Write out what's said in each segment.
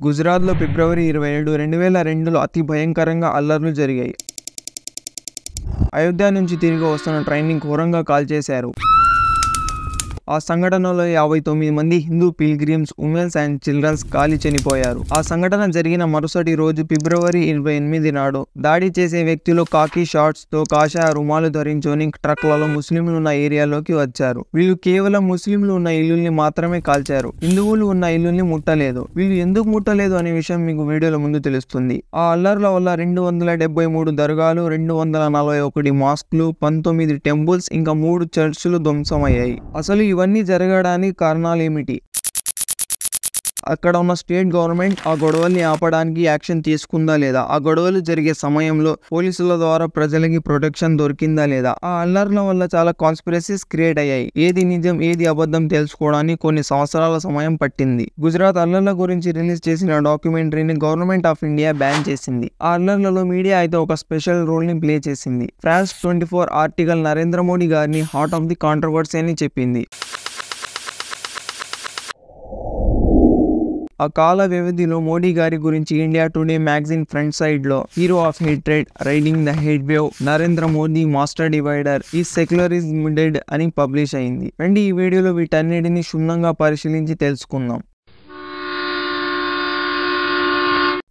గుజరాత్లో ఫిబ్రవరి 27, 2002లో అతి భయంకరంగా అల్లర్లు జరిగాయి. అయోధ్య నుంచి తిరిగి వస్తున్న ట్రైన్ని ఘోరంగా కాల్చేశారు. ఆ సంఘటనలో 59 మంది Hindu pilgrims, womens and childrens కాలి చనిపోయారు. ఆ సంఘటన జరిగిన మరుసటి రోజు ఫిబ్రవరి 28 నాడు దాడి చేసే వ్యక్తులు కాకి షార్ట్స్ తో కాషాయ రుమాలు ధరించుకొని ట్రక్లలో ముస్లింలు ఉన్న ఏరియాలోకి వచ్చారు. వీళ్ళు కేవలం ముస్లింలు ఉన్న ఇల్లుల్ని మాత్రమే కాల్చారు. హిందువులు ఉన్న ఇల్లుల్ని ముట్టలేదు. వీళ్ళు ఎందుకు ముట్టలేదు అనే విషయం మీకు వీడియోలో ముందు తెలుస్తుంది. ఆ అల్లర్ల వల్ల 273 దర్గాలు, 241 మాస్క్లు, 19 టెంపుల్స్ ఇంకా 3 చర్చిలు ధ్వంసమయ్యాయి. అసలు ఇవన్నీ జరగడానికి కారణాలేమిటి? అక్కడ ఉన్న స్టేట్ గవర్నమెంట్ ఆ గొడవల్ని ఆపడానికి యాక్షన్ తీసుకుందా లేదా? ఆ గొడవలు జరిగే సమయంలో పోలీసుల ద్వారా ప్రజలకి ప్రొటెక్షన్ దొరికిందా లేదా? ఆ అల్లర్ల వల్ల చాలా కాన్స్పిరసీస్ క్రియేట్ అయ్యాయి. ఏది నిజం ఏది అబద్ధం తెలుసుకోవడానికి కొన్ని సంవత్సరాల సమయం పట్టింది. గుజరాత్ అల్లర్ల గురించి రిలీజ్ చేసిన డాక్యుమెంటరీని గవర్నమెంట్ ఆఫ్ ఇండియా బ్యాన్ చేసింది. ఆ అల్లర్లలో మీడియా అయితే ఒక స్పెషల్ రోల్ ని ప్లే చేసింది. ఫ్రాన్స్ 24 ఆర్టికల్ నరేంద్ర మోడీ గారిని హార్ట్ ఆఫ్ ది కాంట్రవర్సీ అని చెప్పింది. ఆ కాల వ్యవధిలో మోడీ గారి గురించి India Today magazine front side లో hero of hatred, riding the hate wave, Narendra Modi master divider, ఈ సెక్యులరిజం డెడ్ అని పబ్లిష్ అయింది. రండి ఈ వీడియోలో వీటన్నిటిని క్షుణ్ణంగా పరిశీలించి తెలుసుకుందాం.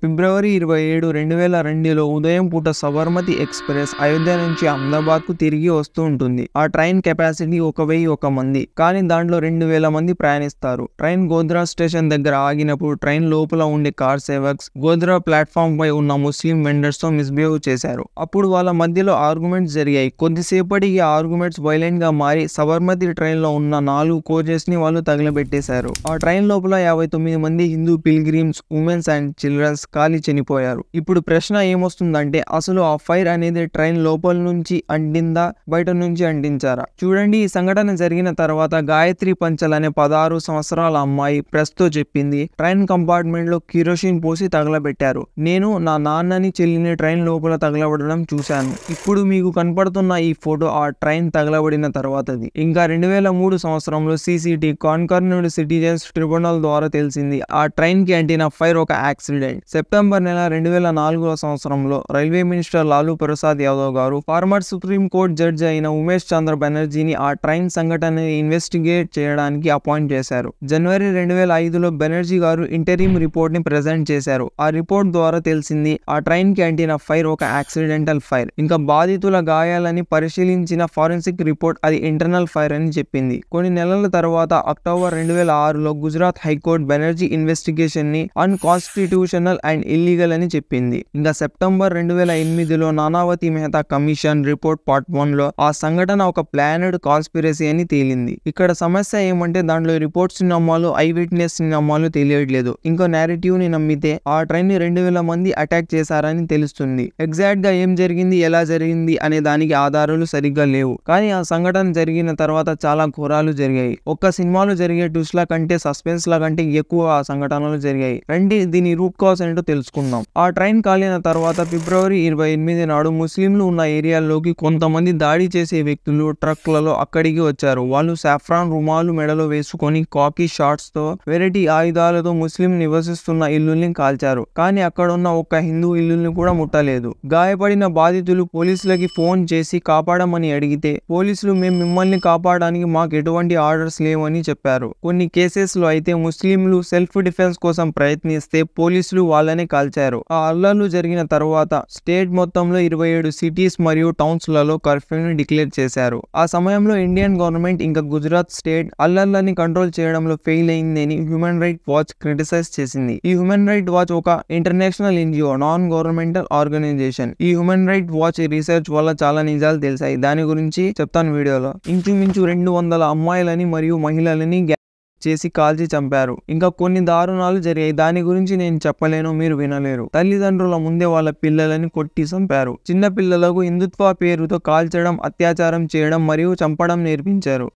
ఫిబ్రవరి 27, 2002లో ఉదయం పూట సబర్మతి ఎక్స్ప్రెస్ అయోధ్య నుంచి అహ్మదాబాద్కు తిరిగి వస్తూ ఉంటుంది. ఆ ట్రైన్ కెపాసిటీ 1001 మంది, కానీ దాంట్లో 2000 మంది ప్రయాణిస్తారు. ట్రైన్ గోధ్రా స్టేషన్ దగ్గర ఆగినప్పుడు ట్రైన్ లోపల ఉండే కార్ సేవక్స్ గోధ్రా ప్లాట్ఫామ్ పై ఉన్న ముస్లిం వెండర్స్ తో మిస్బిహేవ్ చేశారు. అప్పుడు వాళ్ళ మధ్యలో ఆర్గ్యుమెంట్స్ జరిగాయి. కొద్దిసేపటికి ఆర్గ్యుమెంట్స్ వైలెంట్ గా మారి సబర్మతి ట్రైన్ లో ఉన్న 4 కోచెస్ ని వాళ్ళు తగలబెట్టేశారు. ఆ ట్రైన్ లోపల 59 మంది Hindu pilgrims, womens and childrens కాలి చనిపోయారు. ఇప్పుడు ప్రశ్న ఏమొస్తుందంటే, అసలు ఆ ఫైర్ అనేది ట్రైన్ లోపల నుంచి అంటిందా, బయట నుంచి అంటించారా? చూడండి, ఈ సంఘటన జరిగిన తర్వాత గాయత్రి పంచల్ అనే 16 సంవత్సరాల అమ్మాయి ప్రెస్ తో చెప్పింది, ట్రైన్ కంపార్ట్మెంట్ లో కిరోసిన్ పోసి తగలబెట్టారు. నేను నా నాన్నని చెల్లిని ట్రైన్ లోపల తగలబడడం చూశాను. ఇప్పుడు మీకు కనపడుతున్న ఈ ఫోటో ఆ ట్రైన్ తగలబడిన తర్వాతది. ఇంకా 2003 సంవత్సరంలో CCT కాన్కర్న్డ్ సిటిజన్స్ ట్రిబ్యునల్ ద్వారా తెలిసింది ఆ ట్రైన్ కి అంటిన ఫైర్ ఒక యాక్సిడెంట్. సెప్టెంబర్ నెల 2004 సంవత్సరంలో రైల్వే మినిస్టర్ లాలూ ప్రసాద్ యాదవ్ గారు ఫార్మర్ సుప్రీం కోర్ట్ జడ్జి అయిన ఉమేష్ చంద్ర బెనర్జీని ఆ ట్రైన్ సంఘటనని ఇన్వెస్టిగేట్ చేయడానికి అపాయింట్ చేశారు. జనవరి 2005లో బెనర్జీ గారు ఇంటరిమ్ రిపోర్ట్ ని ప్రెజెంట్ చేశారు. ఆ రిపోర్ట్ ద్వారా తెలిసింది ఆ ట్రైన్ కి అంటిన ఫైర్ ఒక యాక్సిడెంటల్ ఫైర్. ఇంకా బాధితుల గాయాలని పరిశీలించిన ఫారెన్సిక్ రిపోర్ట్ అది ఇంటర్నల్ ఫైర్ అని చెప్పింది. కొన్ని నెలల తర్వాత అక్టోబర్ 2006లో గుజరాత్ హైకోర్టు బెనర్జీ ఇన్వెస్టిగేషన్ ని అన్కాన్స్టిట్యూషనల్ అండ్ ఇల్లీగల్ అని చెప్పింది. ఇంకా సెప్టెంబర్ 2008లో Nanavati Mehta commission report part 1లో ఆ సంఘటన ఒక ప్లానెడ్ కాన్స్పిరసీ అని తేలింది. ఇక్కడ సమస్య ఏమంటే దాంట్లో రిపోర్ట్స్ ని నమ్మాలో ఐ విట్నెస్ ని నమ్మాలో తెలియట్లేదు. ఇంకో నేరేటివ్ ని నమ్మితే ఆ ట్రైన్ ని 2000 మంది అటాక్ చేశారని తెలుస్తుంది. ఎగ్జాక్ట్ గా ఏం జరిగింది, ఎలా జరిగింది అనే దానికి ఆధారాలు సరిగ్గా లేవు. కానీ ఆ సంఘటన జరిగిన తర్వాత చాలా ఘోరాలు జరిగాయి. ఒక్క సినిమాలో జరిగే ట్విస్ట్ ల కంటే సస్పెన్స్ ల కంటే ఎక్కువ ఆ సంఘటనలు జరిగాయి. రండి దీని రూట్ కాజ్ ఏంటో తెలుసుకుందాం. ఆ ట్రైన్ కాలిన తర్వాత ఫిబ్రవరి 28 నాడు ముస్లింలు ఉన్న ఏరియాలోకి కొంతమంది దాడి చేసే వ్యక్తులు ట్రక్లలో అక్కడికి వచ్చారు. వాళ్ళు సాఫ్రాన్ రుమాలు మెడలో వేసుకొని కాకి షార్ట్స్ తో వెరైటీ ఆయుధాలతో ముస్లిం నివసిస్తున్న ఇల్లుల్ని కాల్చారు. కానీ అక్కడ ఉన్న ఒక్క హిందూ ఇల్లుల్ని కూడా ముట్టలేదు. గాయపడిన బాధితులు పోలీసులకి ఫోన్ చేసి కాపాడమని అడిగితే పోలీసులు మేము మిమ్మల్ని కాపాడడానికి మాకు ఎటువంటి ఆర్డర్స్ లేవని చెప్పారు. కొన్ని కేసెస్ లో అయితే ముస్లింలు సెల్ఫ్ డిఫెన్స్ కోసం ప్రయత్నిస్తే పోలీసులు వాళ్ళని కాల్చారు. ఆ అల్లర్లు జరిగిన తర్వాత స్టేట్ మొత్తంలో 27 సిటీస్ మరియు టౌన్స్ లలో కర్ఫ్యూని డిక్లేర్ చేశారు. ఆ సమయంలో ఇండియన్ గవర్నమెంట్ ఇంకా గుజరాత్ స్టేట్ అల్లర్లని కంట్రోల్ చేయడంలో ఫెయిల్ అయిందని హ్యూమన్ రైట్ వాచ్ క్రిటిసైజ్ చేసింది. ఈ హ్యూమన్ రైట్ వాచ్ ఒక international NGO, non governmental organisation. ఈ హ్యూమన్ రైట్ వాచ్ రీసెర్చ్ వల్ల చాలా నిజాలు తెలిసాయి. దాని గురించి చెప్తాను వీడియోలో. ఇంచుమించు 200 అమ్మాయిలని మరియు మహిళలని చేసి కాల్చి చంపారు. ఇంకా కొన్ని దారుణాలు జరిగాయి. దాని గురించి నేను చెప్పలేను, మీరు వినలేరు. తల్లిదండ్రుల ముందే వాళ్ళ పిల్లలని కొట్టి చంపారు. చిన్న పిల్లలకు హిందుత్వ పేరుతో కాల్చడం, అత్యాచారం చేయడం మరియు చంపడం నేర్పించారు.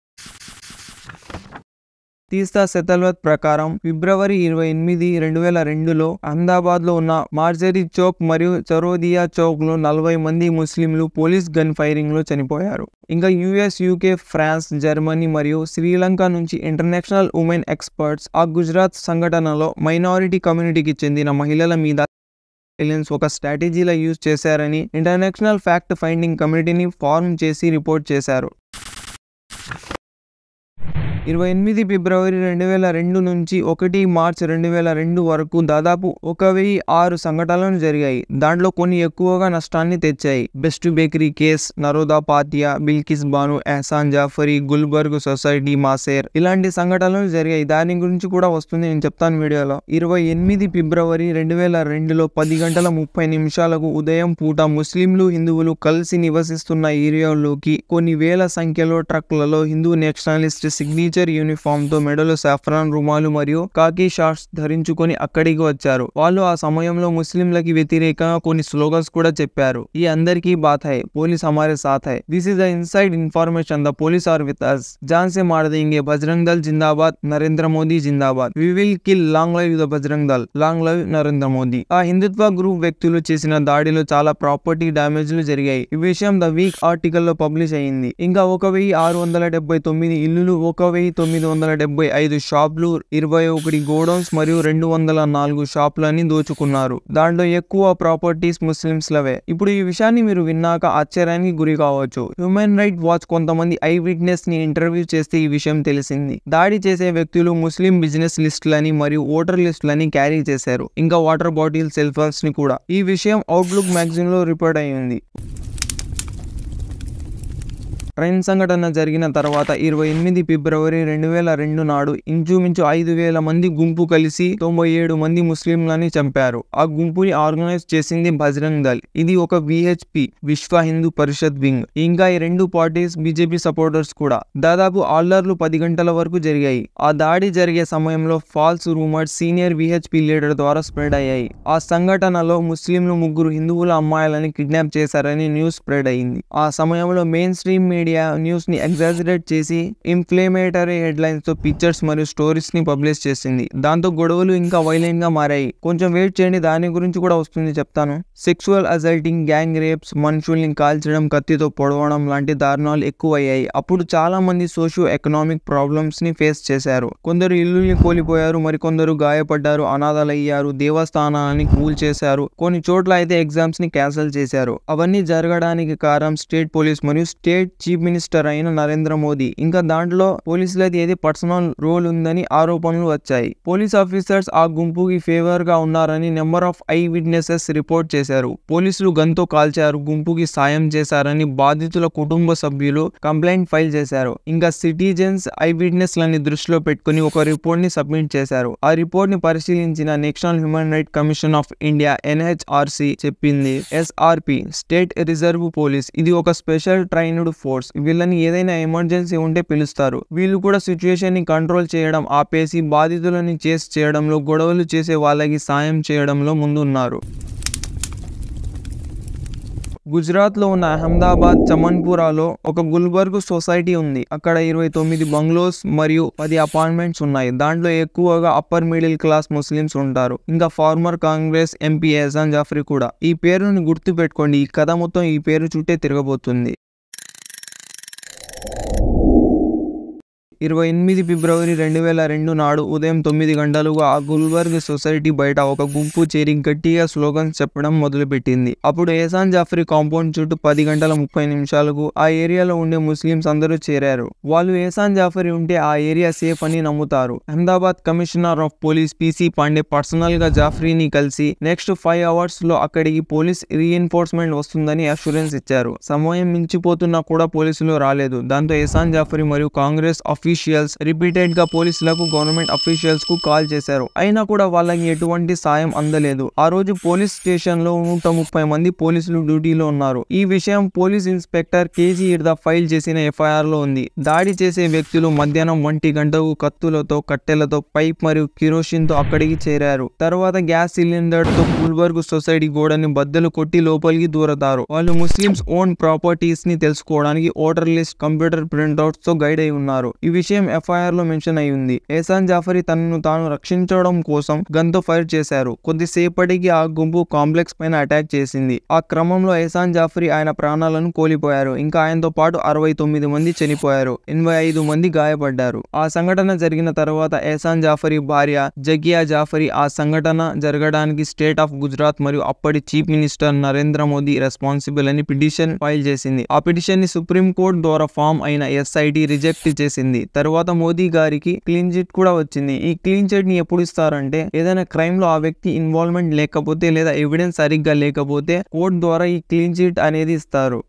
తీస్తా సెతల్వత్ ప్రకారం ఫిబ్రవరి 28, 2002లో అహ్మదాబాద్ లో ఉన్న మార్జరీ చౌక్ మరియు చరోదియా చౌక్ లో 40 మంది ముస్లింలు పోలీస్ గన్ ఫైరింగ్ లో చనిపోయారు. ఇంకా యుఎస్, యూకే, ఫ్రాన్స్, జర్మనీ మరియు శ్రీలంక నుంచి ఇంటర్నేషనల్ ఉమెన్ ఎక్స్పర్ట్స్ ఆ గుజరాత్ సంఘటనలో మైనారిటీ కమ్యూనిటీకి చెందిన మహిళల మీద ఒక స్ట్రాటజీలా యూజ్ చేశారని ఇంటర్నేషనల్ ఫ్యాక్ట్ ఫైండింగ్ కమిటీని ఫార్మ్ చేసి రిపోర్ట్ చేశారు. 28 ఫిబ్రవరి 2002 నుంచి 1 మార్చి 2002 వరకు దాదాపు 1006 సంఘటనలు జరిగాయి. దాంట్లో కొన్ని ఎక్కువగా నష్టాన్ని తెచ్చాయి. Best bakery case, Naroda Patiya, Bilkis Bano, Ehsan Jafri, Gulbarg society massacre, ఇలాంటి సంఘటనలు జరిగాయి. దాని గురించి కూడా వస్తుంది, నేను చెప్తాను వీడియోలో. 28 ఫిబ్రవరి 2002లో 10:30 ఉదయం పూట ముస్లింలు, హిందువులు కలిసి నివసిస్తున్న ఏరియాలోకి కొన్ని వేల సంఖ్యలో ట్రక్లలో హిందూ నేషనలిస్ట్ సిగ్నేచర్ యూనిఫామ్ తో మెడలో సాఫ్రాన్ రుమాలు మరియు కాకి షార్ట్స్ ధరించుకొని అక్కడికి వచ్చారు. వాళ్ళు ఆ సమయంలో ముస్లింలకి వ్యతిరేకంగా కొన్ని స్లోగన్స్ కూడా చెప్పారు. ఈ అందరికీ బాత్ హై, పోలీస్ హమారే సాథ్ హై, this is the inside information, the police are with us, జాన్ సే మార్ దేంగే, బజరంగ్ దల్ జిందాబాద్, నరేంద్ర మోదీ జిందాబాద్, we will kill, long live the Bajrang Dal, long live Narendra Modi. ఆ హిందుత్వ గ్రూప్ వ్యక్తులు చేసిన దాడిలో చాలా ప్రాపర్టీ డ్యామేజ్లు జరిగాయి. ఈ విషయం ద వీక్ ఆర్టికల్ లో పబ్లిష్ అయింది. ఇంకా 1679 ఇల్లులు, 1975 షాపులు, 21 గోడౌన్స్ మరియు 204 షాపులని దోచుకున్నారు. దాంట్లో ఎక్కువ ప్రాపర్టీస్ ముస్లిమ్స్ లవే. ఇప్పుడు ఈ విషయాన్ని మీరు విన్నాక ఆశ్చర్యానికి గురి కావచ్చు. హ్యూమన్ రైట్ వాచ్ కొంతమంది ఐ విట్నెస్ ని ఇంటర్వ్యూ చేస్తే ఈ విషయం తెలిసింది. దాడి చేసే వ్యక్తులు ముస్లిం బిజినెస్ లిస్టులని మరియు ఓటర్ లిస్టులని క్యారీ చేశారు. ఇంకా వాటర్ బాటిల్, సెల్ ఫోన్స్ ని కూడా. ఈ విషయం అవుట్లుక్ మ్యాగజైన్ లో రిపోర్ట్ అయ్యింది. ట్రైన్ సంఘటన జరిగిన తర్వాత 28 ఫిబ్రవరి 2002 నాడు ఇంచుమించు 5,000 మంది గుంపు కలిసి 97 మంది ముస్లింలని చంపారు. ఆ గుంపుని ఆర్గనైజ్ చేసింది బజరంగ్ దళ్. ఇది ఒక విహెచ్పి, విశ్వ హిందూ పరిషత్ వింగ్. ఇంకా ఈ రెండు పార్టీస్ బీజేపీ సపోర్టర్స్ కూడా. దాదాపు అల్లర్లు 10 గంటల వరకు జరిగాయి. ఆ దాడి జరిగే సమయంలో false rumours senior VHP leader ద్వారా స్ప్రెడ్ అయ్యాయి. ఆ సంఘటనలో ముస్లింలు 3 హిందువుల అమ్మాయిలని కిడ్నాప్ చేశారని న్యూస్ స్ప్రెడ్ అయింది. ఆ సమయంలో మెయిన్ స్ట్రీమ్ మీడియా న్యూస్ ని ఎగ్జాజరేట్ చేసి ఇన్ఫ్లేమేటరీ హెడ్లైన్స్ తో పిక్చర్స్ మరియు స్టోరీస్ ని పబ్లిష్ చేసింది. దాంతో గొడవలు ఇంకా వైలెంట్ గా మారాయి. కొంచెం వెయిట్ చేయండి, దాని గురించి కూడా వస్తుంది, చెప్తాను. సెక్సువల్ అసల్టింగ్, గ్యాంగ్ రేప్స్, మనుషుల్ని కాల్చడం, కత్తితో పొడవడం లాంటి దారుణాలు ఎక్కువయ్యాయి. అప్పుడు చాలా మంది సోషియో ఎకనామిక్ ప్రాబ్లమ్స్ ని ఫేస్ చేశారు. కొందరు ఇల్లుల్ని కోల్పోయారు, మరికొందరు గాయపడ్డారు, అనాథలయ్యారు, దేవస్థానాలని కూల్ చేశారు, కొన్ని చోట్ల అయితే ఎగ్జామ్స్ ని క్యాన్సిల్ చేశారు. అవన్నీ జరగడానికి కారణం స్టేట్ పోలీస్ మరియు స్టేట్ చీఫ్ మినిస్టర్ అయిన నరేంద్ర మోదీ. ఇంకా దాంట్లో పోలీసులది ఏది పర్సనల్ రోల్ ఉందని ఆరోపణలు వచ్చాయి. పోలీస్ ఆఫీసర్స్ ఆ గుంపుకి ఫేవర్ గా ఉన్నారని number of I witnesses report చేశారు. పోలీసులు గన్తో కాల్చారు, గుంపుకి సాయం చేశారని బాధితుల కుటుంబ సభ్యులు కంప్లైంట్ ఫైల్ చేశారు. ఇంకా సిటిజన్స్ ఐ విట్నెస్ లని దృష్టిలో పెట్టుకుని ఒక రిపోర్ట్ ని సబ్మిట్ చేశారు. ఆ రిపోర్ట్ ని పరిశీలించిన national human right commission of India NHRC చెప్పింది, SRP స్టేట్ రిజర్వ్ పోలీస్ ఇది ఒక స్పెషల్ ట్రైన్డ్ ఫోర్స్. వీళ్ళని ఏదైనా ఎమర్జెన్సీ ఉంటే పిలుస్తారు. వీళ్ళు కూడా సిచ్యుయేషన్ ని కంట్రోల్ చేయడం ఆపేసి బాధితులని చేస్ చేయడంలో, గొడవలు చేసే వాళ్ళకి సాయం చేయడంలో ముందున్నారు. గుజరాత్ లో ఉన్న అహ్మదాబాద్ చమన్పురాలో ఒక గుల్బర్గ్ సొసైటీ ఉంది. అక్కడ 29 బంగ్లోస్ మరియు 10 అపార్ట్మెంట్స్ ఉన్నాయి. దాంట్లో ఎక్కువగా అప్పర్ మిడిల్ క్లాస్ ముస్లిమ్స్ ఉంటారు. ఇంకా ఫార్మర్ కాంగ్రెస్ ఎంపీ ఎహసాన్ జాఫరీ కూడా. ఈ పేరుని గుర్తు పెట్టుకోండి, ఈ కథ మొత్తం ఈ పేరు చుట్టే తిరగబోతుంది. 28 ఫిబ్రవరి 2002 నాడు ఉదయం 9 గంటలుగా ఆ గుల్బర్గ్ సొసైటీ బయట ఒక గుంపు చేరి గట్టిగా స్లోగన్స్ చెప్పడం మొదలుపెట్టింది. అప్పుడు ఎహసాన్ జాఫరీ కాంపౌండ్ చుట్టూ 10:30 ఆ ఏరియాలో ఉండే ముస్లిమ్స్ అందరూ చేరారు. వాళ్ళు ఎహసాన్ జాఫరీ ఉంటే ఆ ఏరియా సేఫ్ అని నమ్ముతారు. Ahmedabad commissioner of police PC Pandey personal గా జాఫరీని కలిసి నెక్స్ట్ 5 hours లో అక్కడికి పోలీస్ రీఎన్ఫోర్స్మెంట్ వస్తుందని అష్యూరెన్స్ ఇచ్చారు. సమయం మించిపోతున్నా కూడా పోలీసులు రాలేదు. దాంతో ఎహసాన్ జాఫరీ మరియు కాంగ్రెస్ అఫీషియల్స్ రిపీటెడ్ గా పోలీసులకు, గవర్నమెంట్ అఫీషియల్స్ కు కాల్ చేశారు. అయినా కూడా వాళ్ళకి ఎటువంటి సాయం అందలేదు. ఆ రోజు పోలీస్ స్టేషన్ లో 130 మంది పోలీసులు డ్యూటీలో ఉన్నారు. ఈ విషయం పోలీస్ ఇన్స్పెక్టర్ KG ఇర్దా ఫైల్ చేసిన FIR లో ఉంది. దాడి చేసే వ్యక్తులు మధ్యాహ్నం 1 గంటకు కత్తులతో, కట్టెలతో, పైప్ మరియు కిరోసిన్ తో అక్కడికి చేరారు. తర్వాత గ్యాస్ సిలిండర్ తో గుల్బర్గ్ సొసైటీ గోడని బద్దలు కొట్టి లోపలికి దూరతారు. వాళ్ళు ముస్లిమ్స్ ఓన్ ప్రాపర్టీస్ ని తెలుసుకోవడానికి ఓటర్ లిస్ట్, కంప్యూటర్ ప్రింట్అవుట్స్ తో గైడ్ అయి ఉన్నారు. ఈ విషయం FIR లో మెన్షన్ అయి ఉంది. ఎహసాన్ జాఫరీ తనను తాను రక్షించడం కోసం గన్ తో ఫైర్ చేశారు. కొద్దిసేపటికి ఆ గుంపు కాంప్లెక్స్ పైన అటాక్ చేసింది. ఆ క్రమంలో ఎహసాన్ జాఫరీ ఆయన ప్రాణాలను కోల్పోయారు. ఇంకా ఆయనతో పాటు 69 మంది చనిపోయారు. 85 మంది గాయపడ్డారు. ఆ సంఘటన జరిగిన తర్వాత ఎహసాన్ జాఫరీ భార్య జకియా జాఫరీ ఆ సంఘటన జరగడానికి స్టేట్ ఆఫ్ గుజరాత్ మరియు అప్పటి chief minister Narendra Modi responsible అని పిటిషన్ ఫైల్ చేసింది. ఆ పిటిషన్ ని సుప్రీం కోర్టు ద్వారా ఫామ్ అయిన SIT రిజెక్ట్ చేసింది. తర్వాత మోదీ గారికి క్లీన్ చిట్ కూడా వచ్చింది. ఈ క్లీన్ చిట్ ని ఎప్పుడు ఇస్తారంటే ఏదైనా క్రైమ్ లో ఆ వ్యక్తి ఇన్వాల్వ్మెంట్ లేకపోతే లేదా ఎవిడెన్స్ సరిగ్గా లేకపోతే కోర్టు ద్వారా ఈ క్లీన్ చిట్ అనేది ఇస్తారు.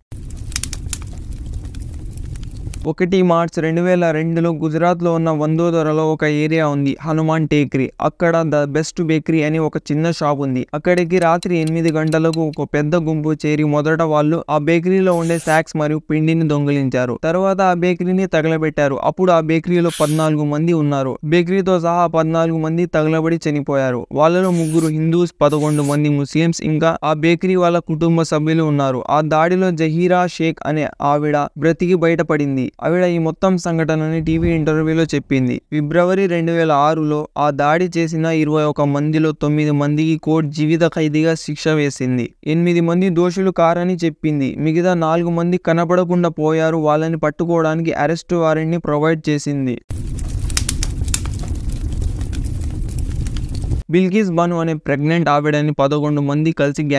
1 మార్చ్ 2002లో గుజరాత్లో ఉన్న వందోదరలో ఒక ఏరియా ఉంది, హనుమాన్ టేకరీ. అక్కడ ద బెస్ట్ బేకరీ అని ఒక చిన్న షాప్ ఉంది. అక్కడికి రాత్రి 8 గంటలకు ఒక పెద్ద గుంపు చేరి మొదట వాళ్ళు ఆ బేకరీలో ఉండే సాక్స్ మరియు పిండిని దొంగిలించారు. తర్వాత ఆ బేకరీని తగలబెట్టారు. అప్పుడు ఆ బేకరీలో 14 మంది ఉన్నారు. బేకరీతో సహా 14 మంది తగలబడి చనిపోయారు. వాళ్ళలో 3 హిందూస్, 11 మంది ముస్లిమ్స్, ఇంకా ఆ బేకరీ వాళ్ళ కుటుంబ సభ్యులు ఉన్నారు. ఆ దాడిలో జహీరా షేక్ అనే ఆవిడ బ్రతికి బయటపడింది. ఆవిడ ఈ మొత్తం సంఘటనని టీవీ ఇంటర్వ్యూలో చెప్పింది. ఫిబ్రవరి 2006లో ఆ దాడి చేసిన 21 మందిలో 9 మందికి కోర్టు జీవిత ఖైదీగా శిక్ష వేసింది. 8 మంది దోషులు కారని చెప్పింది. మిగతా 4 మంది కనపడకుండా పోయారు. వాళ్ళని పట్టుకోవడానికి అరెస్ట్ వారెంట్ ని ప్రొవైడ్ చేసింది. బిల్కిస్ బాను అనే ప్రెగ్నెంట్ ఆవిడని 11 మంది కలిసి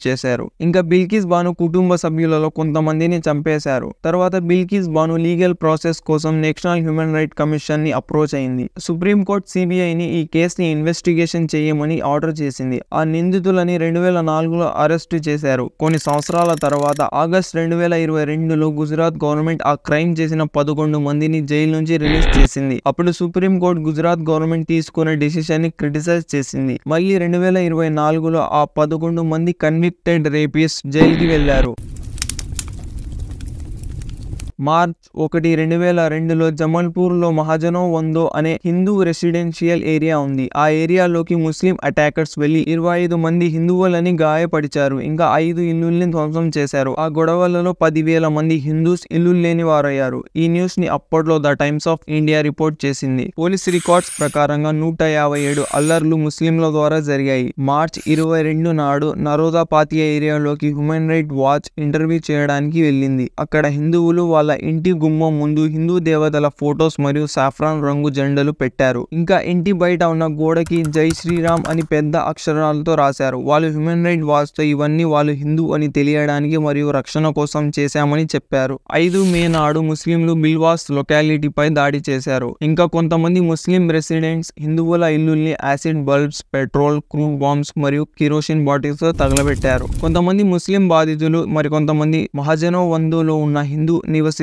చేశారు. ఇంకా బిల్కిస్ బాను కుటుంబ సభ్యులలో కొంతమందిని చంపేశారు. తర్వాత బిల్కిస్ బాను లీగల్ ప్రాసెస్ కోసం నేషనల్ హ్యూమన్ రైట్ కమిషన్ ని అప్రోచ్ అయింది. సుప్రీం కోర్ట్ CBIని ఈ కేసుని ఇన్వెస్టిగేషన్ చేయమని ఆర్డర్ చేసింది. ఆ నిందితులని 2004లో అరెస్టు చేశారు. కొన్ని సంవత్సరాల తర్వాత ఆగస్ట్ 2022లో గుజరాత్ గవర్నమెంట్ ఆ క్రైమ్ చేసిన 11 మందిని జైలు నుంచి రిలీజ్ చేసింది. అప్పుడు సుప్రీం కోర్ట్ గుజరాత్ గవర్నమెంట్ తీసుకున్న డిసిషన్ ని క్రిటిసైజ్ చేసింది. మళ్ళీ 2024లో ఆ 11 మంది కన్విక్టెడ్ రేపిస్ట్ జైలుకి వెళ్లారు. మార్చ్ 1, 2002లో జమల్పూర్లో మహాజనో వందో అనే హిందూ రెసిడెన్షియల్ ఏరియా ఉంది. ఆ ఏరియాలోకి ముస్లిం అటాకర్స్ వెళ్లి 25 మంది హిందువులని గాయపరిచారు. ఇంకా 5 ఇల్లుల్ని ధ్వంసం చేశారు. ఆ గొడవలలో 10,000 మంది హిందూస్ ఇల్లు లేని వారయ్యారు. ఈ న్యూస్ ని అప్పట్లో the Times of India report చేసింది. పోలీస్ రికార్డ్స్ ప్రకారంగా 157 అల్లర్లు ముస్లింల ద్వారా జరిగాయి. మార్చ్ 22 నాడు నరోదా పాతియా ఏరియాలోకి హ్యూమన్ రైట్ వాచ్ ఇంటర్వ్యూ చేయడానికి వెళ్ళింది. అక్కడ హిందువులు వాళ్ళ ఇంటి గుమ్మం ముందు హిందూ దేవతల ఫొటోస్ మరియు సాఫ్రాన్ రంగు జెండాలు పెట్టారు. ఇంకా ఇంటి బయట ఉన్న గోడకి జై శ్రీరామ్ అని పెద్ద అక్షరాలతో రాశారు. వాళ్ళు హ్యూమన్ రైట్ వాచ్ తో ఇవన్నీ వాళ్ళు హిందూ అని తెలియడానికి మరియు రక్షణ కోసం చేశామని చెప్పారు. 5 మే నాడు ముస్లింలు బిల్వాస్ లొకాలిటీపై దాడి చేశారు. ఇంకా కొంతమంది ముస్లిం రెసిడెంట్స్ హిందువుల ఇల్లుల్ని acid bulbs, petrol, crude bombs మరియు కిరోసిన్ బాటిల్స్ తో తగలబెట్టారు. కొంతమంది ముస్లిం బాధితులు మరి కొంతమంది మహాజనో వందోలో ఉన్న హిందూ నివసితులు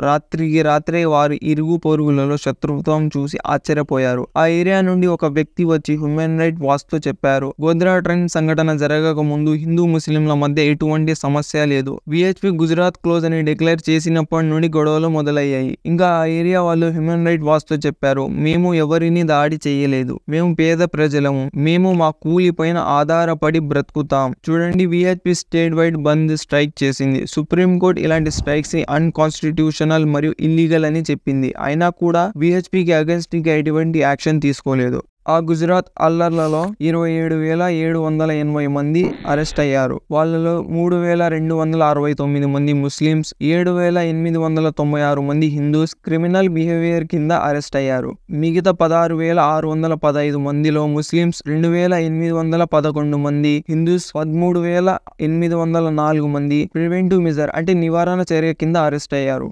రాత్రికి రాత్రే వారి ఇరుగు పొరుగులలో శత్రుత్వం చూసి ఆశ్చర్యపోయారు. ఆ ఏరియా నుండి ఒక వ్యక్తి వచ్చి హ్యూమన్ రైట్ వాచ్ తో చెప్పారు, గోద్రా ట్రైన్ సంఘటన జరగక ముందు హిందూ ముస్లింల మధ్య ఎటువంటి సమస్య లేదు. VHP గుజరాత్ క్లోజ్ అని డిక్లేర్ చేసినప్పటి నుండి గొడవలు మొదలయ్యాయి. ఇంకా ఆ ఏరియా వాళ్ళు హ్యూమన్ రైట్ వాచ్ తో చెప్పారు, మేము ఎవరిని దాడి చేయలేదు, మేము పేద ప్రజలము, మేము మా కూలి పైన ఆధారపడి బ్రతుకుతాం. చూడండి, VHP స్టేట్ వైడ్ బంద్ స్ట్రైక్ చేసింది. సుప్రీం కోర్ట్ ఇలాంటి స్ట్రైక్స్ ని అన్కాన్స్టిట్యూషనల్ మరియు ఇల్లీగల్ అని చెప్పింది. అయినా కూడా VHPకి అగెన్స్ట్ గా ఎటువంటి యాక్షన్ తీసుకోలేదు. ఆ గుజరాత్ అల్లర్లలో 27,780 మంది అరెస్ట్ అయ్యారు. వాళ్ళలో 3,269 మంది ముస్లిమ్స్, 7,896 మంది హిందూస్ క్రిమినల్ బిహేవియర్ కింద అరెస్ట్ అయ్యారు. మిగతా 16,615 మందిలో ముస్లిమ్స్ 2,811 మంది, హిందూస్ 13,804 మంది ప్రివెంటివ్ మెజర్ అంటే నివారణ చర్య కింద అరెస్ట్ అయ్యారు.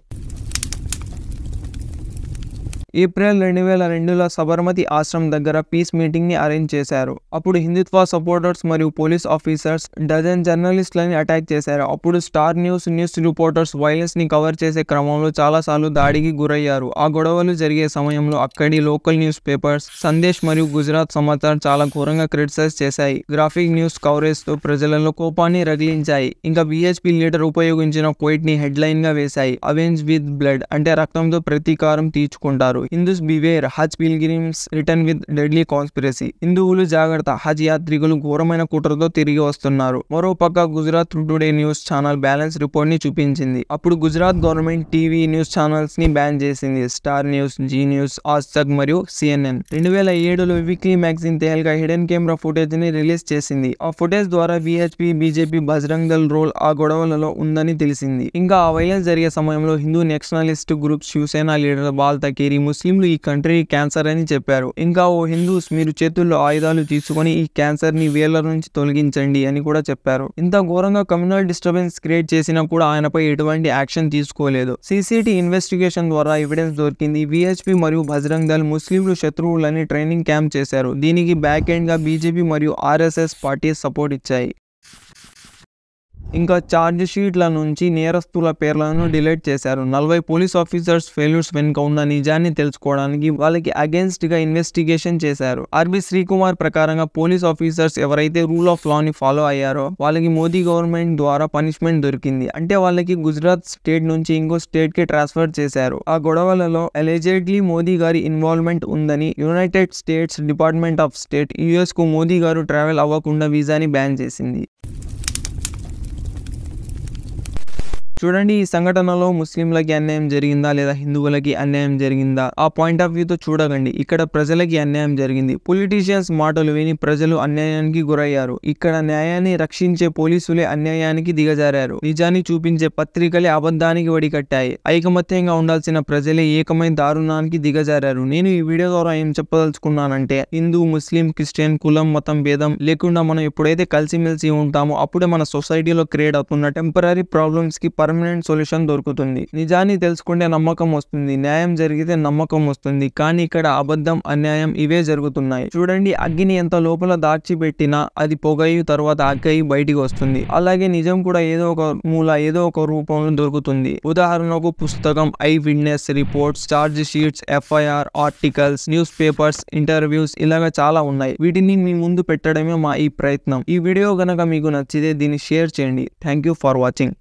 ఏప్రిల్ 2002లో సబర్మతి ఆశ్రమం దగ్గర పీస్ మీటింగ్ ని అరేంజ్ చేశారు. అప్పుడు హిందుత్వ సపోర్టర్స్ మరియు పోలీస్ ఆఫీసర్స్ డజన్ జర్నలిస్టులని అటాక్ చేశారు. అప్పుడు స్టార్ న్యూస్ రిపోర్టర్స్ వైలెన్స్ ని కవర్ చేసే క్రమంలో చాలాసార్లు దాడికి గురయ్యారు. ఆ గొడవలు జరిగే సమయంలో అక్కడి లోకల్ న్యూస్ పేపర్స్ సందేశ్ మరియు గుజరాత్ సమాచార్ చాలా ఘోరంగా క్రిటిసైజ్ చేశాయి. గ్రాఫిక్ న్యూస్ కవరేజ్ తో ప్రజలలో కోపాన్ని రగిలించాయి. ఇంకా VHP లీడర్ ఉపయోగించిన క్వైట్ ని హెడ్లైన్ గా వేశాయి, అవెంజ్ విత్ బ్లడ్ అంటే రక్తంతో ప్రతీకారం తీర్చుకుంటారు. Hindus beware, Hajj pilgrims return with deadly conspiracy. హిందువులు జాగ్రత్త, హజ్ యాత్రికులు ఘోరమైన కుట్రతో తిరిగి వస్తున్నారు. మరోపక్క Gujarat today news channel balance report ని చూపించింది. అప్పుడు Gujarat government TV news channels ని బ్యాన్ చేసింది. Star News, Zee News, Aaj Tak మరియు CNN. 2007లో weekly magazine Tehelka hidden camera footage ని రిలీజ్ చేసింది. ఆ ఫుటేజ్ ద్వారా VHP, BJP, Bajrang Dal role ఆ గొడవలలో ఉందని తెలిసింది. ఇంకా ఆ వైలెన్స్ జరిగే సమయంలో Hindu nationalist group Shiv Sena leader Bal Thackeray ముస్లింలు ఈ కంట్రీ క్యాన్సర్ అని చెప్పారు. ఇంకా ఓ హిందూస్ మీరు చేతుల్లో ఆయుధాలు తీసుకొని ఈ క్యాన్సర్ ని వేళ్ల నుంచి తొలగించండి అని కూడా చెప్పారు. ఇంత ఘోరంగా కమ్యూనల్ డిస్టర్బెన్స్ క్రియేట్ చేసినా కూడా ఆయనపై ఎటువంటి యాక్షన్ తీసుకోలేదు. CCT ఇన్వెస్టిగేషన్ ద్వారా ఎవిడెన్స్ దొరికింది. VHP మరియు బజరంగ్ దళ్ ముస్లింలు శత్రువులని ట్రైనింగ్ క్యాంప్ చేశారు. దీనికి బ్యాక్ ఎండ్ గా బీజేపీ మరియు RSS పార్టీ సపోర్ట్ ఇచ్చాయి. ఇంకా ఛార్జ్ షీట్ల నుంచి నేరస్తుల పేర్లను డిలీట్ చేశారు. 40 పోలీస్ ఆఫీసర్స్ ఫెయిల్యూర్స్ వెనుక ఉన్న నిజాన్ని తెలుసుకోవడానికి వాళ్ళకి అగేన్స్ట్ గా ఇన్వెస్టిగేషన్ చేశారు. RB శ్రీకుమార్ ప్రకారంగా పోలీస్ ఆఫీసర్స్ ఎవరైతే రూల్ ఆఫ్ లా ని ఫాలో అయ్యారో వాళ్ళకి మోదీ గవర్నమెంట్ ద్వారా పనిష్మెంట్ దొరికింది. అంటే వాళ్ళకి గుజరాత్ స్టేట్ నుంచి ఇంకో స్టేట్ కి ట్రాన్స్ఫర్ చేశారు. ఆ గొడవలలో అలెజెడ్లీ మోదీ గారి ఇన్వాల్వ్మెంట్ ఉందని United states department of state US కు మోదీ గారు ట్రావెల్ అవ్వకుండా వీసాని బ్యాన్ చేసింది. చూడండి, ఈ సంఘటనలో ముస్లింలకి అన్యాయం జరిగిందా లేదా హిందువులకి అన్యాయం జరిగిందా ఆ పాయింట్ ఆఫ్ వ్యూతో చూడకండి. ఇక్కడ ప్రజలకి అన్యాయం జరిగింది. పొలిటీషియన్స్ మాటలు విని ప్రజలు అన్యాయానికి గురయ్యారు. ఇక్కడ న్యాయాన్ని రక్షించే పోలీసులే అన్యాయానికి దిగజారారు. నిజాన్ని చూపించే పత్రికలే అబద్ధానికి వడికట్టాయి. ఐకమత్యంగా ఉండాల్సిన ప్రజలే ఏకమైన దారుణానికి దిగజారారు. నేను ఈ వీడియో ద్వారా ఏం చెప్పదలుచుకున్నానంటే హిందూ, ముస్లిం, క్రిస్టియన్, కులం, మతం భేదం లేకుండా మనం ఎప్పుడైతే కలిసిమెలిసి ఉంటామో అప్పుడే మన సొసైటీలో క్రియేట్ అవుతున్న టెంపరీ ప్రాబ్లమ్స్ కి పర్మనెంట్ సొల్యూషన్ దొరుకుతుంది. నిజాన్ని తెలుసుకుంటే నమ్మకం వస్తుంది, న్యాయం జరిగితే నమ్మకం వస్తుంది. కానీ ఇక్కడ అబద్ధం, అన్యాయం ఇవే జరుగుతున్నాయి. చూడండి, అగ్గిని ఎంత లోపల దాచిపెట్టినా అది పొగయి తర్వాత అగ్గయి బయటికి వస్తుంది. అలాగే నిజం కూడా ఏదో ఒక మూల, ఏదో ఒక రూపంలో దొరుకుతుంది. ఉదాహరణకు పుస్తకం, I witness reports, charge sheets, FIR, articles, news papers, interviews ఇలాగా చాలా ఉన్నాయి. వీటిని మీ ముందు పెట్టడమే మా ఈ ప్రయత్నం. ఈ వీడియో గనక మీకు నచ్చితే దీన్ని షేర్ చేయండి. Thank you for watching.